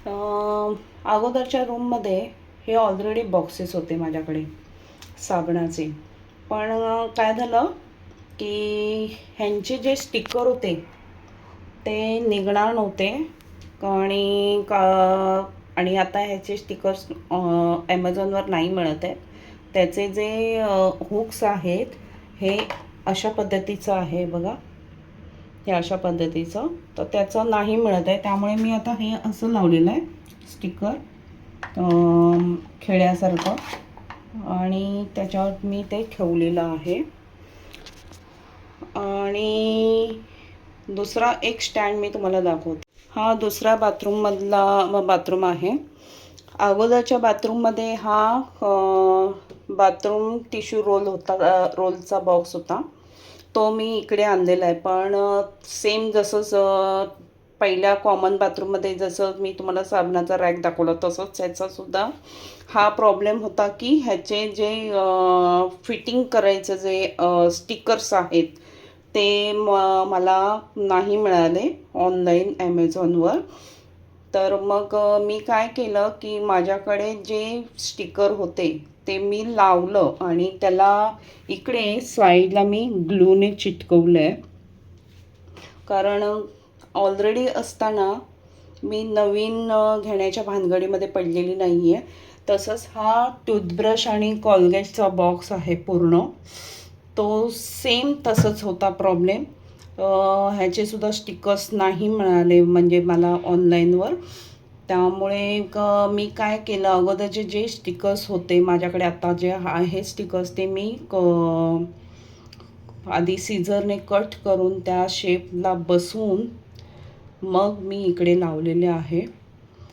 अगोदरच्या रूममध्ये हे ऑलरेडी बॉक्सेस होते माझ्याकडे साबणाचे. पण काय झालं की ह्यांचे जे स्टिकर होते ते निघणार नव्हते. आणि आणि आता ह्याचे स्टिकर्स ॲमेझॉनवर नाही मिळत आहेत. त्याचे जे हुक्स आहेत हे अशा पद्धतीचं आहे बघा, हे अशा पद्धतीचं, तर त्याचं नाही मिळत आहे. त्यामुळे मी आता हे असं लावलेलं आहे स्टिकर खेळ्यासारखं, आणि त्याच्यावर मी ते ठेवलेलं आहे. आणि दुसरा एक स्टँड मी तुम्हाला दाखवते. हा दुसरा बाथरूममधला बाथरूम आहे. अगोदरच्या बाथरूममध्ये हा बाथरूम टिश्यू रोल होता, रोलचा बॉक्स होता, तो मी इकडे आणलेला आहे. पण सेम जसं पहिल्या कॉमन बाथरूममध्ये जसं मी तुम्हाला साबणाचा रॅक दाखवला तसंच ह्याचासुद्धा हा प्रॉब्लेम होता की ह्याचे जे फिटिंग करायचं जे स्टिकर्स आहेत ते मला नाही मिळाले ऑनलाईन ॲमेझॉनवर. तर मग मी काय केलं की माझ्याकडे जे स्टिकर होते ते मी लावलं आणि त्याला इकडे साईडला मी ग्लूने चिटकवलं आहे. कारण ऑलरेडी असताना मी नवीन घेण्याच्या भानगडीमध्ये पडलेली नाही आहे. तसंच हा टूथब्रश आणि कॉलगेटचा बॉक्स आहे पूर्ण, तो सेम तसंच होता प्रॉब्लेम. ह्याचेसुद्धा स्टिकर्स नाही मिळाले म्हणजे मला ऑनलाईनवर. त्यामुळे मी काय केलं, अगोदरचे जे स्टिकर्स होते माझ्याकडे आता जे आहे स्टिकर्स ते मी आधी सीझरने कट करून त्या शेपला बसवून मग मी इकडे लावलेले आहे.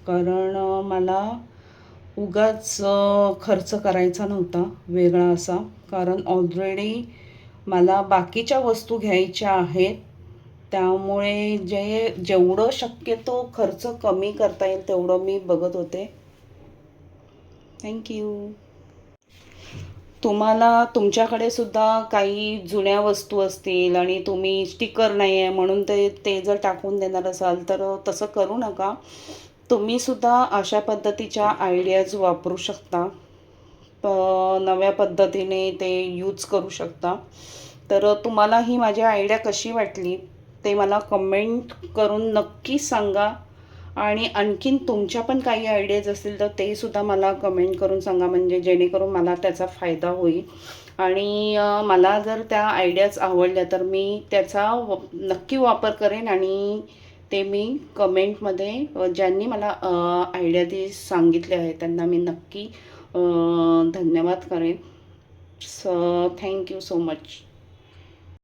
कारण मला उगाच खर्च करायचा नव्हता वेगळा असा, कारण ऑलरेडी मला बाकीच्या वस्तू घ्यायच्या आहेत. त्यामुळे जेवढं शक्यतो खर्च कमी करता येईल तेवढं मी बघत होते. थँक्यू. तुम्हाला तुमच्याकडे सुद्धा काही जुन्या वस्तू असतील आणि तुम्ही स्टिकर नाही आहे म्हणून ते जर टाकून देणार असाल तर तसं करू नका. तुम्हीसुद्धा अशा पद्धतीच्या आयडियाज वापरू शकता, नव्या पद्धतीने ते यूज करू शकता. तर तुम्हाला ही माझी आयडिया कशी वाटली ते मला कमेंट करून नक्की सांगा. आणि आणखीन तुमच्या पण काही आयडियाज असतील तर ते सुद्धा मला कमेंट करून सांगा, म्हणजे जेणेकरून मला त्याचा फायदा होईल. आणि मला जर त्या आयडियाज आवडल्या तर मी त्याचा नक्की वापर करेन आणि ते मी कमेंटमध्ये ज्यांनी मला आयडिया ती सांगितले आहे त्यांना मी नक्की धन्यवाद करेन. So thank you so much.